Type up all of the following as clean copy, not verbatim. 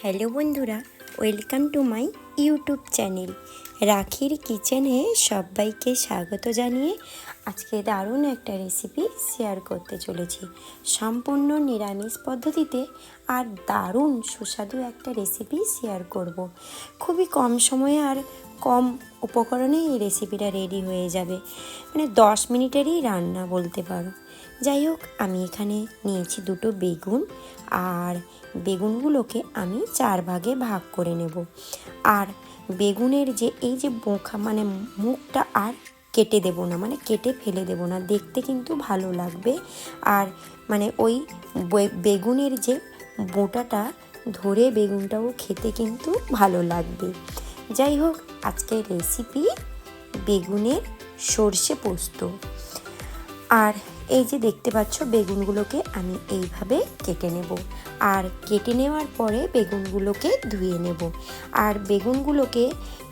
Hello বন্ধুরা, welcome to my YouTube channel রাখির কিচেনে সবাইকে স্বাগত জানিয়ে আজকে দারুণ একটা রেসিপি শেয়ার করতে চলেছি। সম্পূর্ণ নিরামিষ পদ্ধতিতে আর দারুণ সুস্বাদু একটা রেসিপি শেয়ার করব। খুবই কম সময়ে আর কম উপকরণে এই রেসিপিটা রেডি হয়ে যাবে, মানে 10 মিনিটেরই রান্না বলতে পারো। যাই হোক, আমি এখানে নিয়েছি দুটো বেগুন, আর বেগুনগুলোকে আমি 4 ভাগে ভাগ করে নেব। আর বেগুনের যে এই যে বোঁখা মানে মুখটা আর কেটে দেব না, মানে কেটে ফেলে দেব না, দেখতে কিন্তু ভালো লাগবে। আর মানে ওই বেগুনের যে বোঁটাটা ধরে বেগুনটাও খেতে কিন্তু ভালো লাগবে। যাই হোক, আজকের রেসিপি বেগুনের সর্ষে পোস্ত। আর এই যে দেখতে পাচ্ছ, বেগুনগুলোকে আমি এইভাবে কেটে নেব। আর কেটে নেওয়ার পরে বেগুনগুলোকে ধুয়ে নেব। আর বেগুনগুলোকে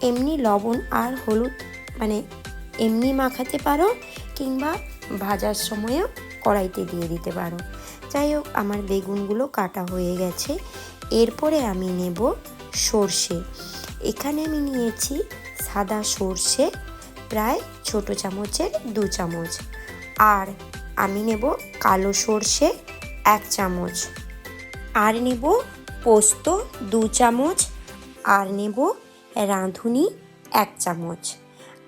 এমনি লবণ আর হলুদ মানে এমনি মাখাতে পারো, কিংবা ভাজার সময়ও কড়াইতে দিয়ে দিতে পারো। যাই হোক, আমার বেগুনগুলো কাটা হয়ে গেছে। এরপরে আমি নেব সর্ষে। এখানে আমি নিয়েছি সাদা সর্ষে, প্রায় ছোটো চামচের 2 চামচ। আর আমি নেব কালো সর্ষে 1 চামচ, আর নেব পোস্ত 2 চামচ, আর নেব রাঁধুনি 1 চামচ।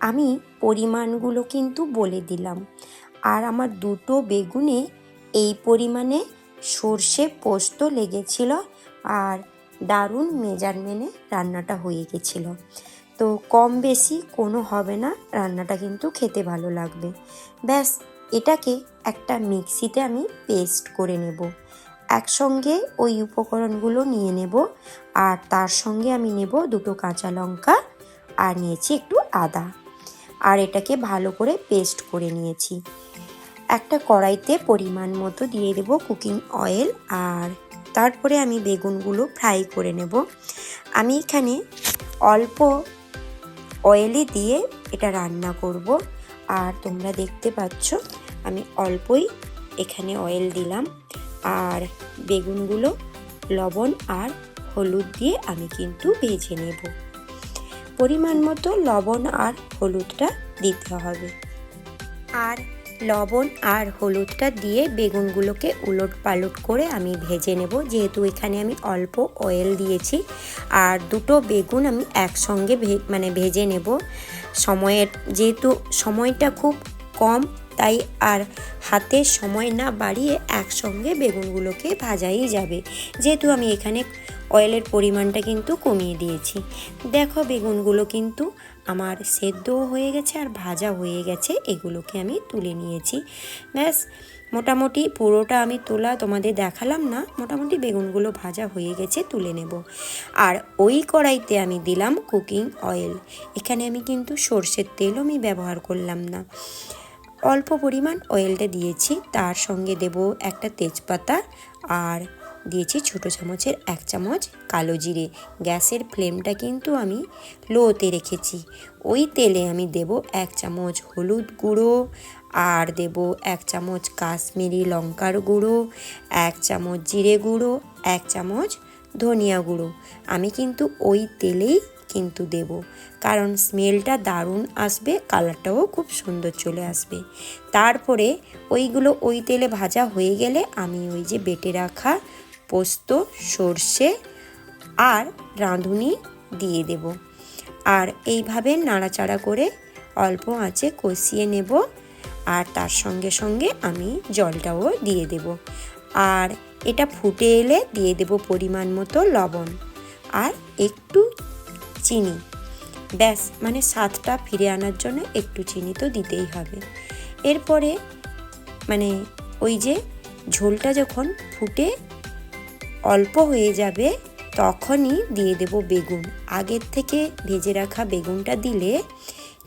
আমি পরিমাণগুলো কিন্তু বলে দিলাম। আর আমার দুটো বেগুনে এই পরিমাণে সর্ষে পোস্ত লেগেছিল, আর দারুণ মেজারমেন্টে রান্নাটা হয়ে গেছিল। তো কম বেশি কোনো হবে না, রান্নাটা কিন্তু খেতে ভালো লাগবে। ব্যাস, এটাকে একটা মিক্সিতে আমি পেস্ট করে নেব। একসঙ্গে ওই উপকরণগুলো নিয়ে নেব। আর তার সঙ্গে আমি নেব 2 কাঁচা লঙ্কা, আর নিয়েছি একটু আদা। আর এটাকে ভালো করে পেস্ট করে নিয়েছি। একটা কড়াইতে পরিমাণ মতো দিয়ে দেব কুকিং অয়েল, আর তারপরে আমি বেগুনগুলো ফ্রাই করে নেব। আমি এখানে অল্প অয়েলে দিয়ে এটা রান্না করব। আর তোমরা দেখতে পাচ্ছ আমি অল্পই এখানে অয়েল দিলাম। আর বেগুনগুলো লবণ আর হলুদ দিয়ে আমি কিন্তু ভেজে নেব। পরিমাণ মতো লবণ আর হলুদটা দিতে হবে। আর লবণ আর হলুদটা দিয়ে বেগুনগুলোকে উলট পালট করে আমি ভেজে নেব, যেহেতু এখানে আমি অল্প অয়েল দিয়েছি। আর দুটো বেগুন আমি একসঙ্গে ভেজে নেব। যেহেতু সময়টা খুব কম, তাই আর হাতে সময় না বাড়িয়ে একসঙ্গে বেগুনগুলোকে ভাজাই যাবে, যেহেতু আমি এখানে অয়েলের পরিমাণটা কিন্তু কমিয়ে দিয়েছি। দেখো, বেগুনগুলো কিন্তু আমার সেদ্ধও হয়ে গেছে আর ভাজা হয়ে গেছে। এগুলোকে আমি তুলে নিয়েছি। ব্যাস, মোটামুটি পুরোটা আমি তোলা তোমাদের দেখালাম না, মোটামুটি বেগুনগুলো ভাজা হয়ে গেছে, তুলে নেব। আর ওই কড়াইতে আমি দিলাম কুকিং অয়েল। এখানে আমি কিন্তু সর্ষের তেলও আমি ব্যবহার করলাম না, অল্প পরিমাণ অয়েলটা দিয়েছি। তার সঙ্গে দেব একটা তেজপাতা, আর দিয়েছি ছোটো চামচের 1 চামচ কালো জিরে। গ্যাসের ফ্লেমটা কিন্তু আমি লোতে রেখেছি। ওই তেলে আমি দেব 1 চামচ হলুদ গুঁড়ো, আর দেব 1 চামচ কাশ্মীরি লঙ্কার গুঁড়ো, 1 চামচ জিরে গুঁড়ো, 1 চামচ ধনিয়া গুঁড়ো। আমি কিন্তু ওই তেলেই কিন্তু দেব, কারণ স্মেলটা দারুণ আসবে, কালারটাও খুব সুন্দর চলে আসবে। তারপরে ওইগুলো ওই তেলে ভাজা হয়ে গেলে আমি ওই যে বেটে রাখা পোস্ত, সর্ষে আর রাঁধুনি দিয়ে দেব। আর এইভাবে নাড়াচাড়া করে অল্প আঁচে কষিয়ে নেব। আর তার সঙ্গে সঙ্গে আমি জলটাও দিয়ে দেব। আর এটা ফুটে এলে দিয়ে দেব পরিমাণ মতো লবণ আর একটু চিনি। ব্যাস, মানে স্বাদটা ফিরে আনার জন্য একটু চিনি তো দিতেই হবে। এরপরে মানে ওই যে ঝোলটা যখন ফুটে অল্প হয়ে যাবে, তখনই দিয়ে দেব বেগুন। আগের থেকে ভেজে রাখা বেগুনটা দিলে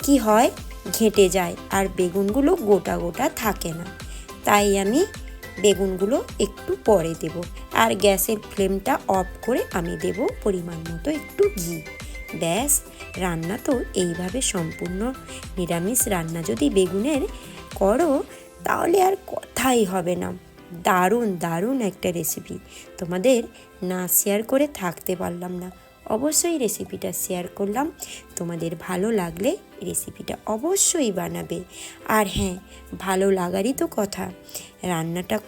কি হয়, ঘেঁটে যায় আর বেগুনগুলো গোটা গোটা থাকে না। তাই আমি বেগুনগুলো একটু পরে দেব। আর গ্যাসের ফ্লেমটা অফ করে আমি দেব পরিমাণ মতো একটু ঘি। ব্যাস, রান্না তো এইভাবে সম্পূর্ণ নিরামিষ রান্না যদি বেগুনের করো, তাহলে আর কথাই হবে না। দারুণ দারুণ একটা রেসিপি, তোমাদের না শেয়ার করে থাকতে পারলাম না। অবশ্যই রেসিপিটা শেয়ার করলাম, তোমাদের ভালো লাগলে রেসিপিটা অবশ্যই বানাবে। আর হ্যাঁ, ভালো লাগারই তো কথা, রান্নাটা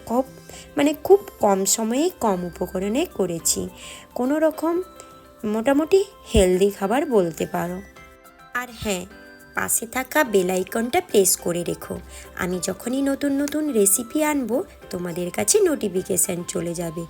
খুব কম সময়ে কম উপকরণে করেছি, কোনো রকম মোটামুটি হেলদি খাবার বলতে পারো। আর হ্যাঁ, পাশে থাকা বেল আইকনটা প্রেস করে রেখো, আমি যখনই নতুন নতুন রেসিপি আনবো তোমাদের কাছে নোটিফিকেশান চলে যাবে।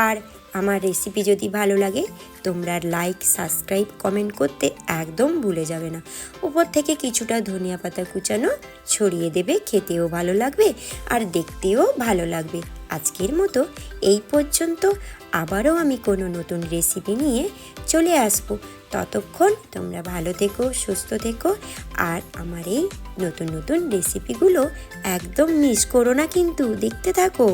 আর আমার রেসিপি যদি ভালো লাগে তোমরা লাইক, সাবস্ক্রাইব, কমেন্ট করতে একদম ভুলে যাবে না। উপর থেকে কিছুটা ধনিয়া পাতা কুচানো ছড়িয়ে দেবে, খেতেও ভালো লাগবে আর দেখতেও ভালো লাগবে। আজকের মতো এই পর্যন্ত, আবারও আমি কোনো নতুন রেসিপি নিয়ে চলে আসবো। ততক্ষণ তোমরা ভালো থেকো, সুস্থ থেকো, আর আমার এই নতুন নতুন রেসিপিগুলো একদম মিস করো না কিন্তু, দেখতে থাকো।